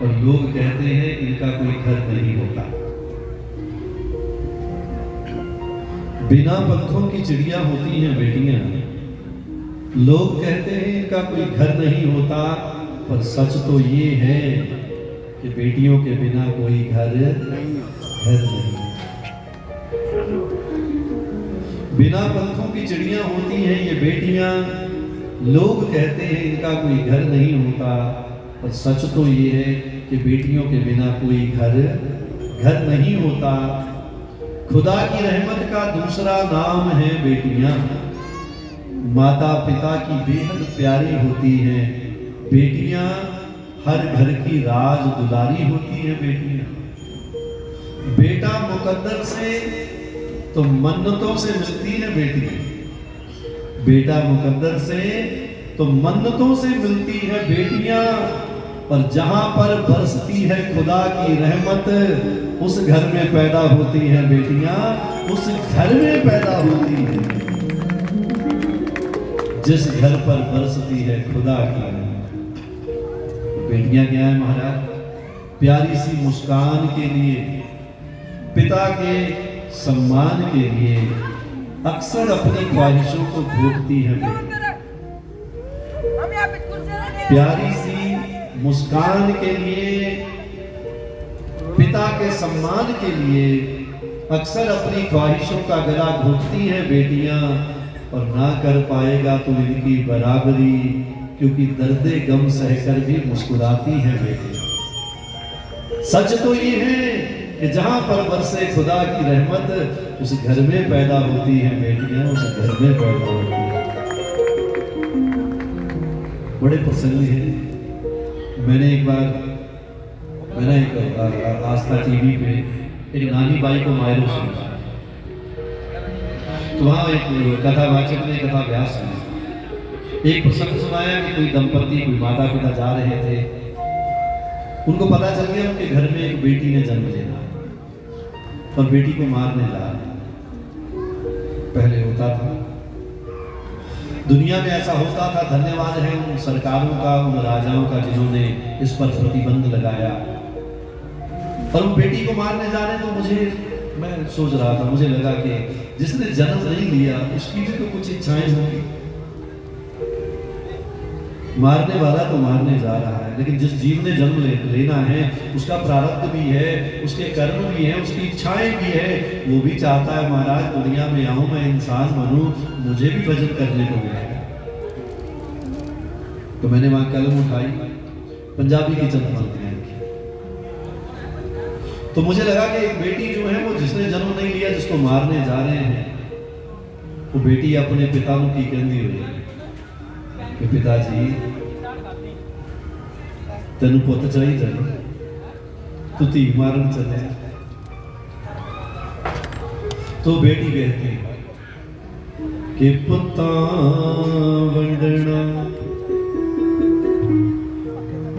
और लोग कहते हैं इनका कोई घर नहीं होता। बिना पंखों की चिड़िया होती हैं बेटियां, लोग कहते हैं इनका कोई घर नहीं होता, पर सच तो ये है कि बेटियों के बिना कोई घर नहीं। बिना पंखों की चिड़िया होती हैं ये बेटियां, लोग कहते हैं इनका कोई घर नहीं होता, पर सच तो ये है कि बेटियों के बिना कोई घर नहीं होता। खुदा की रहमत का दूसरा नाम है बेटियां। माता पिता की बेहद प्यारी होती हैं बेटियां, हर घर की राज दुलारी होती है बेटियां। बेटा मुकद्दर से तो मन्नतों से मिलती है बेटियां, बेटा मुकद्दर से तो मन्नतों से मिलती है बेटियां। और जहां पर बरसती है खुदा की रहमत, उस घर में पैदा होती हैं बेटियां, उस घर में पैदा होती है जिस घर पर बरसती है खुदा की रहमत। बेटियां क्या है महाराज? प्यारी सी मुस्कान के लिए, पिता के सम्मान के लिए अक्सर अपनी ख्वाहिशों को भोगती है बेटियां। प्यारी सी मुस्कान के लिए, पिता के सम्मान के लिए अक्सर अपनी ख्वाहिशों का गला घोटती हैं बेटियां, और ना कर पाएगा तो इनकी बराबरी, क्योंकि दर्दे गम सहकर भी मुस्कुराती हैं बेटियां। सच तो ये है कि जहां पर बरसे खुदा की रहमत, उस घर में पैदा होती हैं बेटियां, उस घर में पैदा होती हैं। बड़े प्रसंग हैं। मैंने एक आस्था टीवी पे एक नानी बाई को मायरो सुना, तो वहाँ एक कथावाचक ने कथा व्यास सुना। एक प्रसंग सुनाया कि कोई दंपति, कोई माता पिता जा रहे थे, उनको पता चल गया उनके घर में एक बेटी ने जन्म लेना और बेटी को मारने जा रहे। पहले होता था, दुनिया में ऐसा होता था। धन्यवाद है उन सरकारों का, उन राजाओं का जिन्होंने इस पर प्रतिबंध लगाया। और वो बेटी को मारने जा रहे तो मैं सोच रहा था, मुझे लगा कि जिसने जन्म नहीं लिया उसकी भी तो कुछ इच्छाएं होंगी। मारने वाला तो मारने जा रहा है, लेकिन जिस जीव ने जन्म लेना है उसका प्रारब्ध भी है, उसके कर्म भी है, उसकी इच्छाएं भी है। वो भी चाहता है महाराज दुनिया में आऊं, मैं इंसान बनूं, मुझे भी भजन करने को मिले। तो मैंने वहां कलम उठाई, पंजाबी की चंद पंक्तियां लिखी। तो मुझे लगा कि एक बेटी जो है वो जिसने जन्म नहीं लिया, जिसको मारने जा रहे हैं, वो बेटी अपने पिता को की कहती हुई कि पिताजी तेन पुत चाहिए, तू धी मारन चले। तो बेटी कहती कि पुत्ता वंडना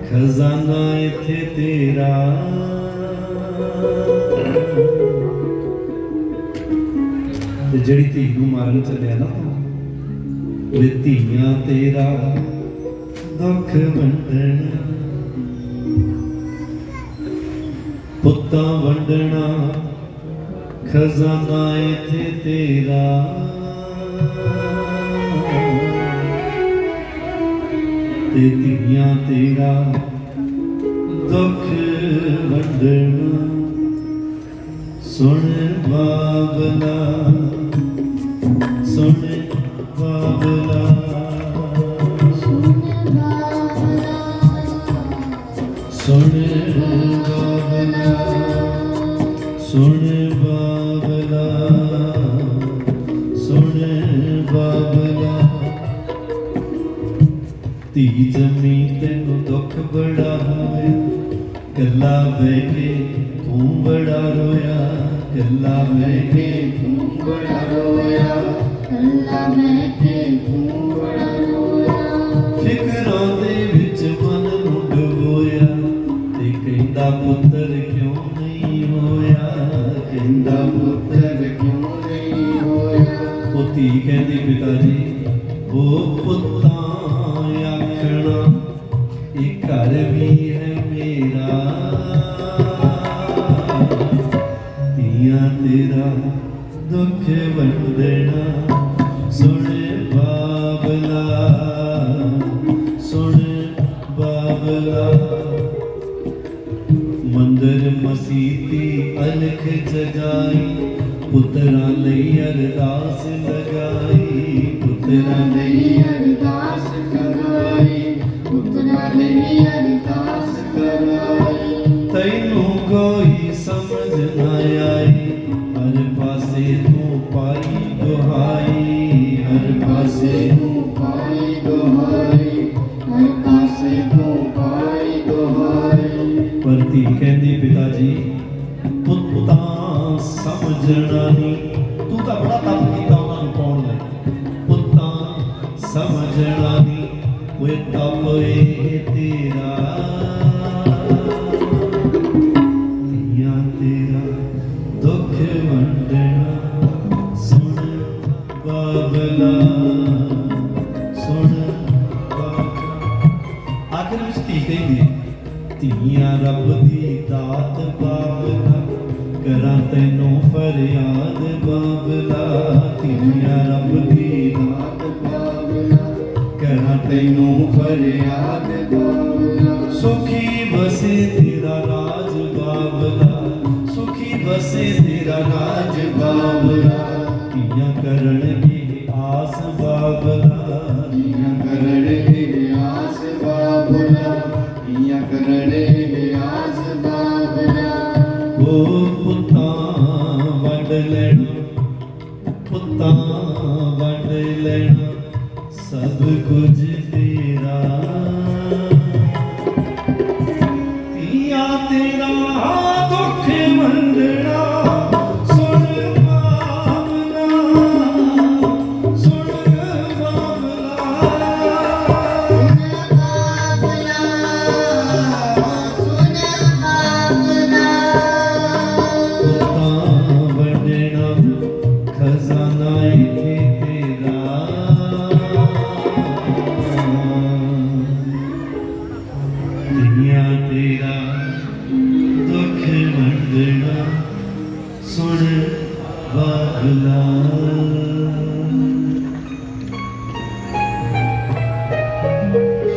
खजाना इथे तेरा, जड़ी धी नूं मारन चलिया ना, वे धीआं तेरा दुख वंडना, पुत्ता वंडना खजाना इथे तेरा, ते धीआं तेरा दुख वंडना। सुन बाबला, सुन बाबला, सुन बाबला, सुन बाबला, सुन बाबला, सुन बाबला। धी जमी तेनू दुख बड़ा होया, कला बह के तू बड़ा रोया, कला बह के तू बड़ा रोया, कला बह के तू बड़ा रोया। फिकरां दे विच मन नूं डुबोया, ते कहंदा पुत्तर क्यों नहीं होया, कहंदा पुत्तर क्यों नहीं होया। ओ धी कहंदी पिता जी ओ पुत्तां आखना, ये घर भी है मेरा, बाबला मंदिर मसीती अलख जगाई पुत्रा लई अरदास लगाई पुत्रा लई अरदास कराई पुत्रा लई अरदास कराई तैनू कोई समझ न आई हर पासे तू पाई दुहाई हर पासे तू पाई दुहाई हर पासे तू पाई दुहाई पर धी कहंदी पिता जी पुत्ता समझना नहीं तू तो बड़ा तप किया उन्होंने पाउण लई पुत्ता समझना नहीं कोई तप ए तेरा दिया तेरा दुख वंडना सुन बाबला सुन बाबला आखिर में धी कहंदी धीया रब दी दात बाबला करा तैनू फरियाद बाबला धीया रब दी दात बाबला करा तैनू फरियाद बाबला सुखी बसे तेरा राज बाबला सुखी बसे तेरा राज बाबला धीया करण की आस बाबला धीया करण की आस बाबला धीया करण की आस बाबला ओ पुत्ता वंड लेना पुत्ता वंड लेना सब कुछ तेरा दिया तेरा दुख वंडना सुन बाबला सुन बाबला खजाना ही तेरा दिया तेरा दुख वंडना सुन बाबला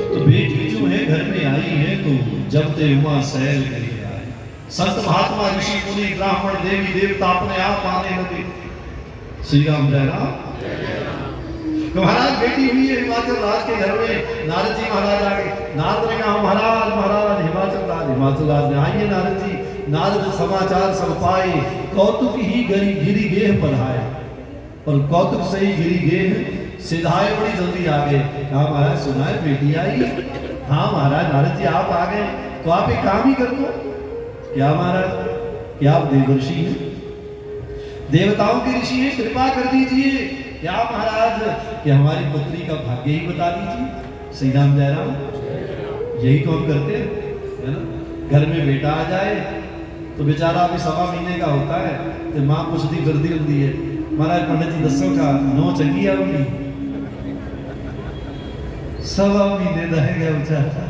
तो बेटी जो है घर में आई है तो जब ते उमा सैल करी आए संत महात्मा ऋषि मुनि ब्राह्मण देवी देवता अपने आप आने लगे श्री राम जय राम महाराज बेटी हुई है हिमाचल राज के घर में नारद जी महाराज आ गए नारद ने कहा महाराज महाराज हिमाचल राज में आइए नारद जी नारद समाचार सब पाए कौतुक ही गिरी गेह पर आए और कौतुक से ही गिरी गेह सिधाए बड़ी जल्दी आ गए कहा महाराज सुना है बेटी आई हाँ महाराज नारद जी आप आ गए तो आप एक काम ही कर दो क्या महाराज क्या आप देवर्षि हैं देवताओं के ऋषि हैं कृपा कर दीजिए क्या महाराज कि हमारी पुत्री का भाग्य ही बता दीजिए श्री राम जय राम यही तो हम करते हैं है ना घर में बेटा आ जाए तो बेचारा अभी 1.25 महीने का होता है तो माँ पुछती फिरती होती है महाराज पंडित जी दसों का 9 चंगी आऊंगी 1.25 महीने रहेगा बेचारा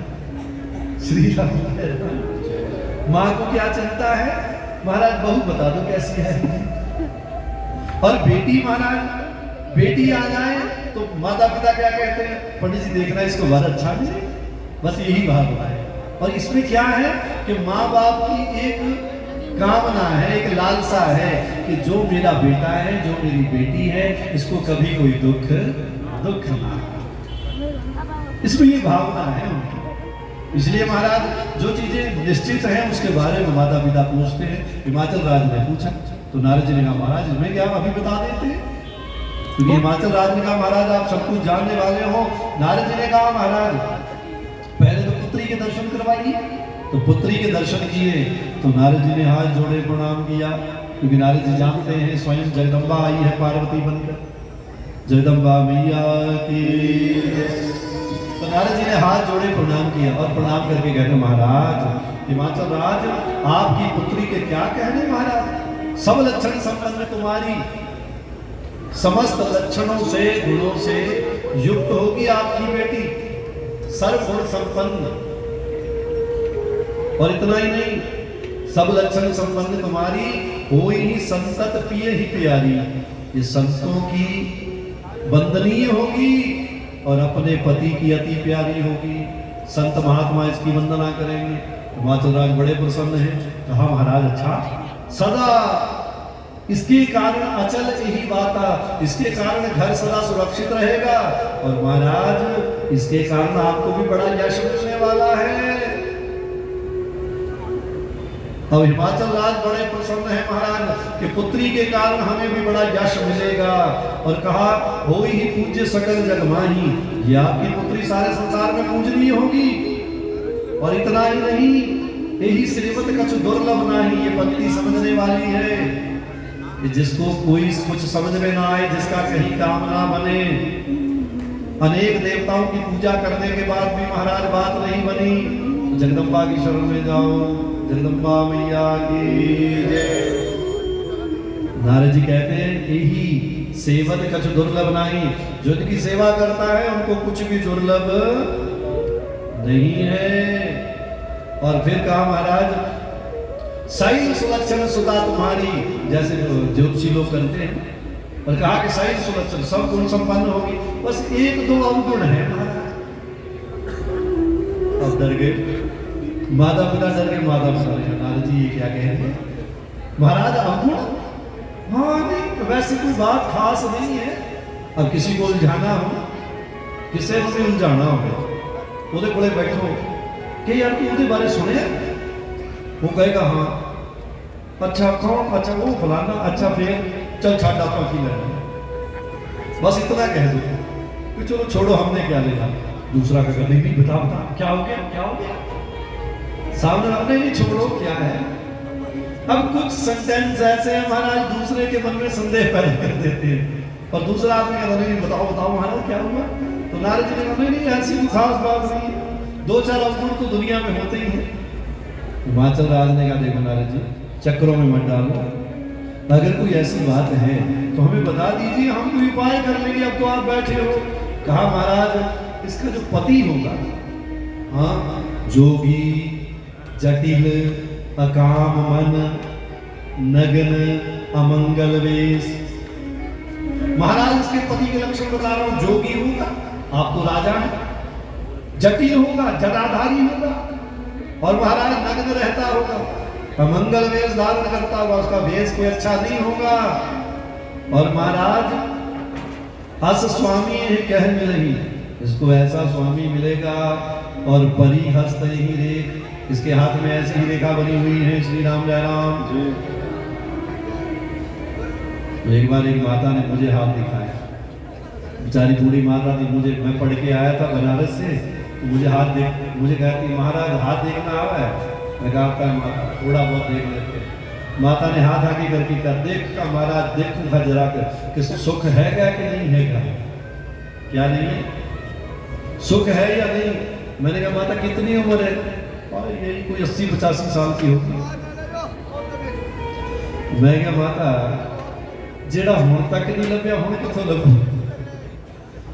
श्री राम जय राम माँ को क्या चिंता है महाराज बहू बता दो कैसी है और बेटी महाराज बेटी आ जाए तो माता पिता क्या कहते हैं पंडित जी देखना इसको वर अच्छा मिले बस यही भावना है और इसमें क्या है कि माँ बाप की एक कामना है एक लालसा है कि जो मेरा बेटा है जो मेरी बेटी है इसको कभी कोई दुख ना इसमें ये भावना है उनकी इसलिए महाराज जो चीजें निश्चित हैं उसके बारे में माता पिता पूछते हैं हिमाचल राज ने पूछा तो नारद जी ने कहा महाराज इसमें क्या अभी बता देते क्योंकि हिमाचल राज ने कहा महाराज आप सब कुछ जानने वाले हो नारद जी ने कहा महाराज पहले तो पुत्री के दर्शन करवाइए तो पुत्री के दर्शन किए तो नारद जी ने हाथ जोड़े प्रणाम किया क्योंकि नारद जी जानते हैं स्वयं जगदम्बा आई है पार्वती बनकर जगदम्बा मैया की तो नारद जी ने हाथ जोड़े प्रणाम किया और प्रणाम करके कहते महाराज हिमाचल राज आपकी पुत्री के क्या कहने महाराज सब लक्षण संपन्न तुम्हारी समस्त लक्षणों से गुणों से युक्त होगी आपकी बेटी सर्वगुण संपन्न और इतना ही नहीं सब लक्षण संपन्न तुम्हारी हो ही संतत पिए ही प्यारी ये संतों की वंदनीय होगी और अपने पति की अति प्यारी होगी संत महात्मा इसकी वंदना करेंगे। हिमाचल राज बड़े प्रसन्न हैं। कहा महाराज अच्छा, सदा इसके कारण अचल यही बात, इसके कारण घर सदा सुरक्षित रहेगा और महाराज इसके कारण आपको भी बड़ा यश मिलने वाला है। अब हिमाचल राज बड़े प्रसन्न है महाराज कि पुत्री के कारण हमें भी बड़ा यश मिलेगा। और कहा हो ही पूज्य सकल जग माही, ये आपकी पुत्री सारे संसार में पूजनीय होगी। और इतना ही नहीं, यही श्रीमत कछु दुर्लभ नाही, ये पंक्ति समझने वाली है कि जिसको कोई कुछ समझ में ना आए, जिसका कहीं काम ना बने। अनेक देवताओं की पूजा करने के बाद भी महाराज बात नहीं बनी, जगदम्बा की शरण में जाओ, जगदम्बा मैया की जय। नारद जी कहते हैं यही सेवत कछु दुर्लभ नहीं, जो इनकी सेवा करता है उनको कुछ भी दुर्लभ नहीं है। और फिर कहा महाराज साई सुलक्षण सुता तुम्हारी, जैसे ज्योतिषी लोग करते हैं, और कहा कि साई सुलक्षण सब गुण संपन्न होगी, बस एक दो अवगुण है महाराज। अब डर गए माता पिता, डर गए माता पिता। नारद जी ये क्या कह रहे हैं महाराज अवगुण? हाँ नहीं, वैसे कोई बात खास नहीं है। अब किसी को उलझाना हो, किसी को भी उलझाना हो, ਉਹਦੇ ਕੋਲੇ बैठो कि यार तू ਉਹਦੇ बारे सुने, वो कहेगा हाँ। अच्छा कौन? अच्छा वो फलाना। अच्छा फिर चल छाड़ आपका की लेना, बस इतना कह दो कि चलो छोड़ो हमने क्या लेना। दूसरा का कभी नहीं बता बता क्या हो गया, क्या हो गया, सामने अपने नहीं छोड़ो क्या है। अब कुछ सेंटेंस ऐसे हैं महाराज दूसरे के मन में संदेह पैदा कर देते हैं, और दूसरा आदमी कहता नहीं बताओ बताओ महाराज क्या हुआ। तो नारद जी ने कहा नहीं ऐसी कोई खास बात नहीं, दो चार अवगुण तो दुनिया में होते ही हैं। हिमाचल राज ने कहा देखो नारद जी चक्रों में मत डालो, अगर कोई ऐसी बात है तो हमें बता दीजिए, हम कोई उपाय कर लेंगे। अब तो आप बैठे हो। कहा महाराज इसका जो पति होगा, हाँ, जोगी जटिल अकाम मन नगन अमंगल वेश। महाराज इसके पति के लक्षण बता रहा हूं। जोगी होगा, आप तो राजा हैं, जटिल होगा, जटाधारी होगा, और महाराज नग्न रहता होगा, अमंगल वेश धारण करता होगा, उसका वेश कोई अच्छा नहीं होगा। और महाराज हस स्वामी है कह मिलही, इसको ऐसा स्वामी मिलेगा। और बड़ी हस्त ही रेख, इसके हाथ में ऐसी ही रेखा बनी हुई है। श्री राम जय राम। तो एक बार एक माता ने मुझे हाथ दिखाया, बेचारी बूढ़ी माता थी, मुझे मैं पढ़ के आया था बनारस से, तो मुझे हाथ देख, मुझे कहती महाराज हाथ देखना आवा है। मैं कहा माता थोड़ा बहुत देख लेते। माता ने हाथ आगे करके कर देख का महाराज देखूंगा जरा कर कि सुख है क्या कि नहीं है क्या नहीं है, सुख है या नहीं। मैंने कहा माता कितनी उम्र है? और यही कोई 80-85 साल की होगी। मैं क्या माता जेड़ा हुण तक नहीं लभ्या हुण किथों लभू,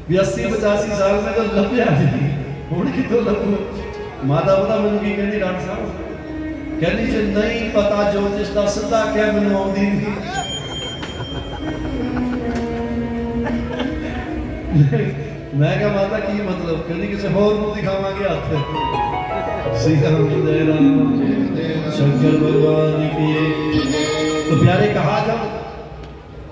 भी 80-85 साल में तो लभ्या नहीं, हुण किथों लभू। माता पता मैनूं की कहंदी डॉक्टर साहब, कहंदी जे नहीं पता जो जिसदा सिद्धा क्या मैनूं आउंदी नहीं। मैं क्या माता की मतलब? कहंदी किसी होर नूं दिखावांगे हथ। श्री राम जय राम, शंकर भगवान की। तो प्यारे कहा जब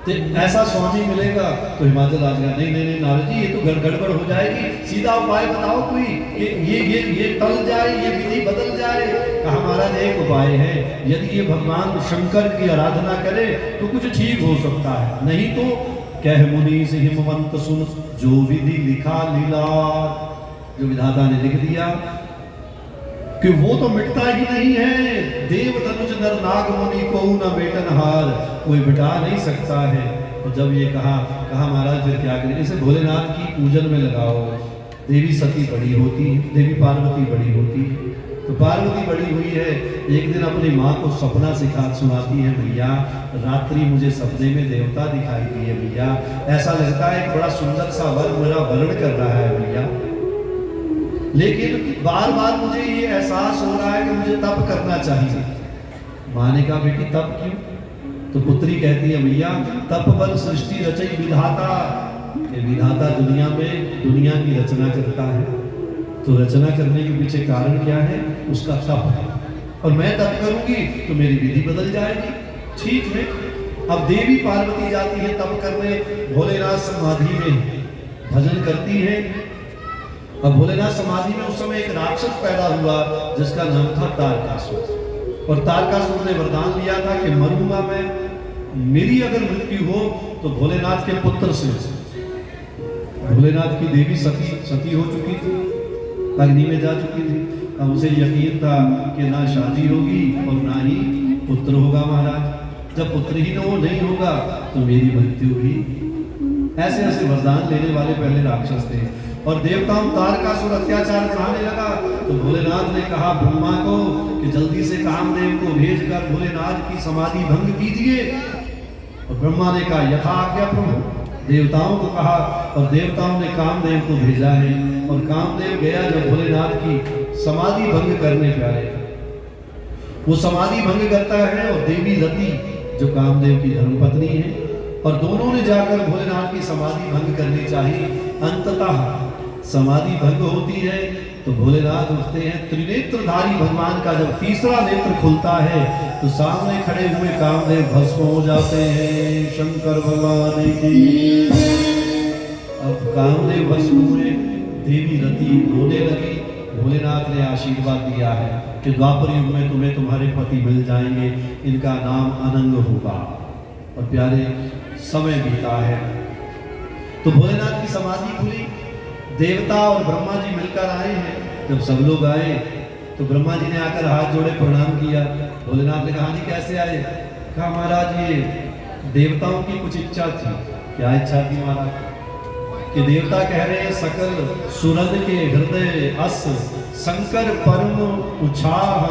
तो ऐसा स्वामी मिलेगा तो हिमाचल राज का नहीं नहीं नहीं नारद जी ये तो गड़बड़ हो जाएगी, सीधा उपाय बताओ कोई कि ये टल जाए, ये विधि बदल जाए। कहा महाराज एक उपाय है, यदि ये भगवान शंकर की आराधना करे तो कुछ ठीक हो सकता है, नहीं तो कह मुनि से हिमवंत सुन जो विधि लिखा लीला। जो विधाता ने लिख दिया कि वो तो मिटता ही नहीं है। देव धनुष नर नाग मुनि को न बेटनहार, कोई मिटा नहीं सकता है। तो जब ये कहा महाराज फिर क्या करें? इसे भोलेनाथ की पूजन में लगाओ। देवी सती बड़ी होती है, देवी पार्वती बड़ी होती है। तो पार्वती बड़ी हुई है, एक दिन अपनी माँ को सपना सुनाती है, भैया रात्रि मुझे सपने में देवता दिखाई दिए भैया, ऐसा लगता है एक बड़ा सुंदर सा वर मेरा वर्ण कर रहा है भैया, लेकिन बार बार मुझे ये एहसास हो रहा है कि मुझे तप करना चाहिए। माँ ने कहा बेटी तप क्यों? तो पुत्री कहती है भैया तप बल सृष्टि रचई विधाता, ये विधाता दुनिया में दुनिया की रचना करता है। तो रचना करने के पीछे कारण क्या है? उसका तप है। और मैं तप करूंगी तो मेरी विधि बदल जाएगी। ठीक है, अब देवी पार्वती जाती है तप करने, भोलेनाथ समाधि में भजन करती है। अब भोलेनाथ समाधि में उस समय एक राक्षस पैदा हुआ जिसका नाम था तारकासुर। और तारकासुर ने वरदान लिया था कि मरूंगा मैं, मेरी अगर मृत्यु हो तो भोलेनाथ के पुत्र से। भोलेनाथ की देवी सती हो चुकी थी, अग्नि में जा चुकी थी। अब उसे यकीन था कि ना शादी होगी और ना ही पुत्र होगा महाराज। जब पुत्र ही न हो नहीं होगा तो मेरी मृत्यु भी। ऐसे ऐसे वरदान लेने वाले पहले राक्षस थे। और देवताओं तारकासुर अत्याचार बढ़ाने लगा तो भोलेनाथ ने कहा ब्रह्मा को कि जल्दी से कामदेव को भेजकर भोलेनाथ की समाधि भंग कीजिए। और ब्रह्मा ने कहा यथा आज्ञा प्रभु। देवताओं को कहा और देवताओं ने कामदेव को भेजा है। और कामदेव गया जब भोलेनाथ की समाधि भंग करने प्यारे, वो समाधि भंग करता है और देवी रति जो कामदेव की धर्मपत्नी है, और दोनों ने जाकर भोलेनाथ की समाधि भंग करनी चाहिए। अंततः समाधि भंग होती है तो भोलेनाथ उठते हैं। त्रिनेत्रधारी भगवान का जब तीसरा नेत्र खुलता है तो सामने खड़े हुए कामदेव भस्म हो जाते हैं। शंकर भगवान की। अब कामदेव भस्म हुए, देवी रति रोने लगी। भोलेनाथ ने आशीर्वाद दिया है कि द्वापर युग में तुम्हें तुम्हारे पति मिल जाएंगे, इनका नाम अनंग होगा। और प्यारे समय बीता है तो भोलेनाथ की समाधि खुली। देवता और ब्रह्मा जी मिलकर आए हैं। जब सब लोग आए तो ब्रह्मा जी ने आकर हाथ जोड़े प्रणाम किया। भोलेनाथ ने कहा जी कैसे आए? कहा महाराज ये देवताओं की कुछ इच्छा थी। क्या इच्छा थी महाराज? कि देवता कह रहे हैं सकल सुरन के हृदय अस शंकर परम उछाह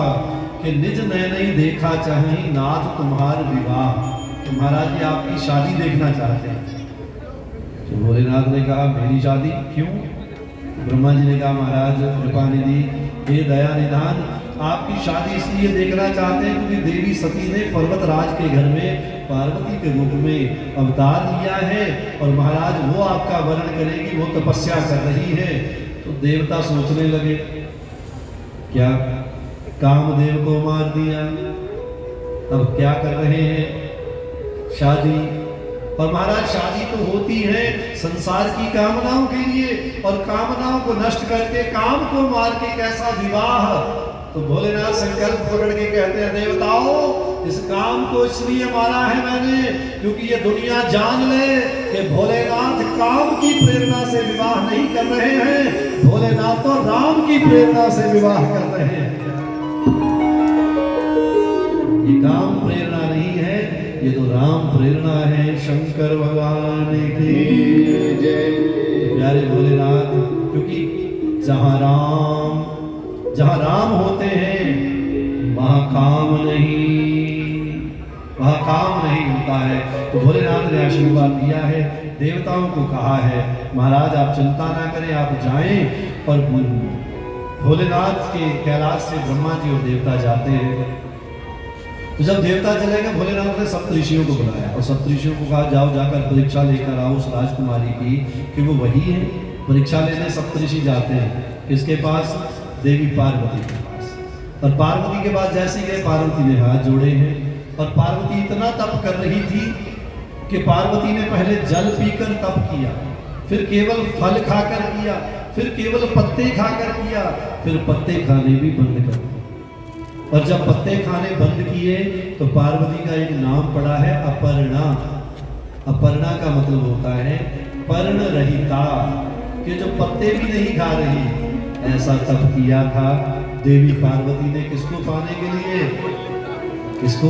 कि निज नैन देखा चाहे नाथ तुम्हार विवाह। तो महाराज जी आपकी शादी देखना चाहते हैं। तो भोलेनाथ ने कहा मेरी शादी क्यों? ब्रह्मा जी ने कहा महाराज कृपा निधि हे दया निधान, आपकी शादी इसलिए देखना चाहते हैं क्योंकि देवी सती ने पर्वतराज के घर में पार्वती के रूप में अवतार लिया है और महाराज वो आपका वर्ण करेगी, वो तपस्या कर रही है। तो देवता सोचने लगे क्या कामदेव को मार दिया, अब क्या कर रहे हैं? शादी। और महाराज शादी तो होती है संसार की कामनाओं के लिए, और कामनाओं को नष्ट करके काम को मार के कैसा विवाह। तो भोलेनाथ संकल्प पकड़ के कहते हैं देवताओं इस काम को इसलिए मारा है मैंने क्योंकि ये दुनिया जान ले कि भोलेनाथ काम की प्रेरणा से विवाह नहीं कर रहे हैं, भोलेनाथ तो राम की प्रेरणा से विवाह कर रहे हैं। ये काम प्रेरणा नहीं है, ये तो राम प्रेरणा है। शंकर भगवान की जय। प्यारे भोलेनाथ, क्योंकि जहां राम होते हैं वहां काम नहीं होता है। तो भोलेनाथ ने आशीर्वाद दिया है, देवताओं को कहा है महाराज आप चिंता ना करें, आप जाएं। और भोलेनाथ के कैलाश से ब्रह्मा जी और देवता जाते हैं। तो जब देवता चले गए भोलेनाथ ने सप्तऋषियों को बुलाया और सप्तऋषियों को कहा जाओ जाकर परीक्षा लेकर आओ उस राजकुमारी की कि वो वही है। परीक्षा लेने सप्तऋषि जाते हैं किसके पास? देवी पार्वती के पास। और पार्वती के पास जैसे गए पार्वती ने हाथ जोड़े हैं। और पार्वती इतना तप कर रही थी कि पार्वती ने पहले जल पीकर तप किया, फिर केवल फल खाकर किया, फिर केवल पत्ते खाकर किया, फिर पत्ते खाने भी बंद कर दिए। और जब पत्ते खाने बंद किए तो पार्वती का एक नाम पड़ा है अपर्णा। अपर्णा का मतलब होता है पर्ण रहिता, कि जो पत्ते भी नहीं खा रही। ऐसा तप किया था देवी पार्वती ने किसको पाने के लिए? किसको?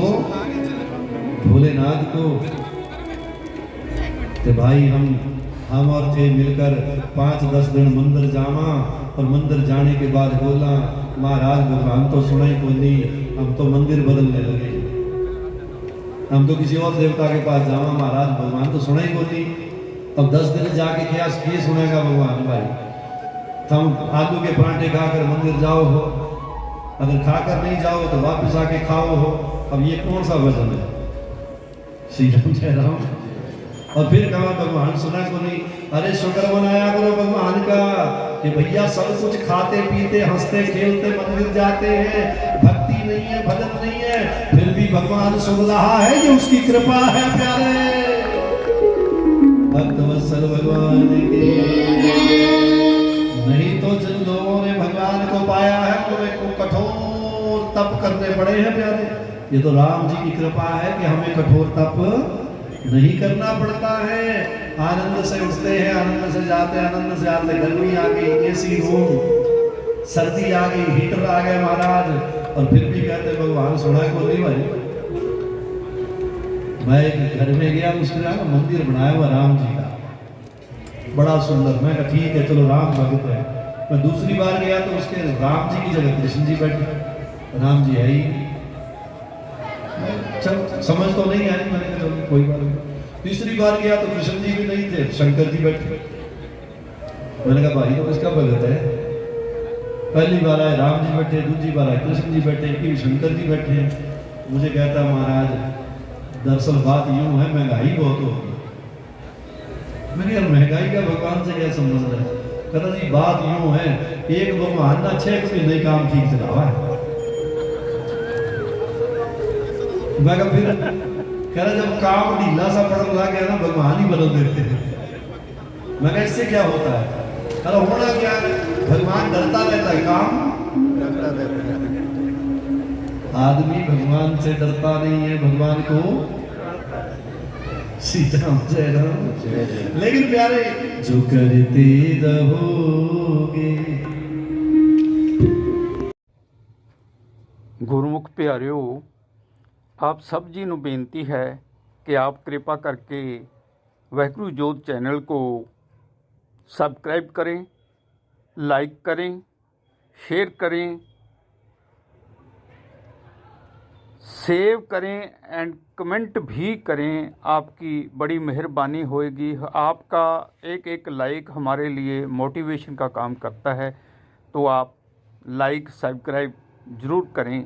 भोलेनाथ को। तो भाई हम और थे मिलकर 5-10 दिन मंदिर जावा और मंदिर जाने के बाद बोला महाराज भगवान तो सुना ही कोई नहीं, हम तो मंदिर बदलने लगे, हम तो किसी और देवता के पास जावा महाराज भगवान तो सुना ही कोई नहीं। अब 10 दिन जाके क्या सुनेगा भगवान भाई? तुम आलू के पराठे खाकर मंदिर जाओ हो, अगर खाकर नहीं जाओ तो वापस आके खाओ हो। अब ये कौन सा वजन है? श्री राम जय राम। और फिर कहा भगवान सुना को नहीं, अरे शुक्र मनाया करो भगवान का कि भैया सब कुछ खाते पीते हंसते खेलते मंदिर जाते हैं, भक्ति नहीं है, भजन नहीं है, फिर भी भगवान सुन रहा है, ये उसकी कृपा है प्यारे। भक्त वत्सल भगवान की। नहीं तो जिन लोगों ने भगवान को पाया है उन्हें को कठोर तप करने पड़े हैं प्यारे। ये तो राम जी की कृपा है कि हमें कठोर तप नहीं करना पड़ता है। आनंद से उठते हैं, आनंद से जाते हैं, आनंद से आते। गर्मी आ गई, एसी रूम, सर्दी आ गई, हीटर आ गए महाराज, और फिर भी कहते भगवान सुना को नहीं भाई। मैं एक घर में गया, उसके यहाँ मंदिर बनाया हुआ राम जी का, बड़ा सुंदर। मैं कहा ठीक है चलो राम भगत है। मैं दूसरी बार गया तो उसके राम जी की जगह कृष्ण जी बैठे, राम जी है ही। चल समझ तो नहीं आई, मैंने कहा चलो कोई बात नहीं। तीसरी बार गया तो कृष्ण जी भी नहीं थे, शंकर जी बैठे। मैंने कहा भाई तो किसका भगत है? पहली बार आए राम जी बैठे, दूसरी बार आए कृष्ण जी बैठे, फिर शंकर जी बैठे। मुझे कहता महाराज दरअसल बात यूं है, महंगाई बहुत होगी। मैंने यार महंगाई का भगवान से क्या संबंध है? कहता जी बात यूं है, एक भगवान ना 6 महीने काम ठीक से रहा है। मैं कहा फिर कह रहा जब काम ढीला सा पड़ने लग गया ना भगवान ही बदल देते हैं। मैं कहा इससे क्या होता है? कह रहा होना क्या है, भगवान डरता रहता है, काम डरता रहता है। आदमी भगवान से डरता नहीं है, भगवान को सीता जय राम। लेकिन प्यारे जो करते रहोगे। गुरमुख प्यारिओ, आप सब जी ਨੂੰ ਬੇਨਤੀ ਹੈ कि आप कृपा करके वाहिगुरु जोत चैनल को सब्सक्राइब करें, लाइक करें, शेयर करें, सेव करें एंड कमेंट भी करें। आपकी बड़ी मेहरबानी होएगी। आपका एक एक लाइक हमारे लिए मोटिवेशन का काम करता है, तो आप लाइक सब्सक्राइब ज़रूर करें।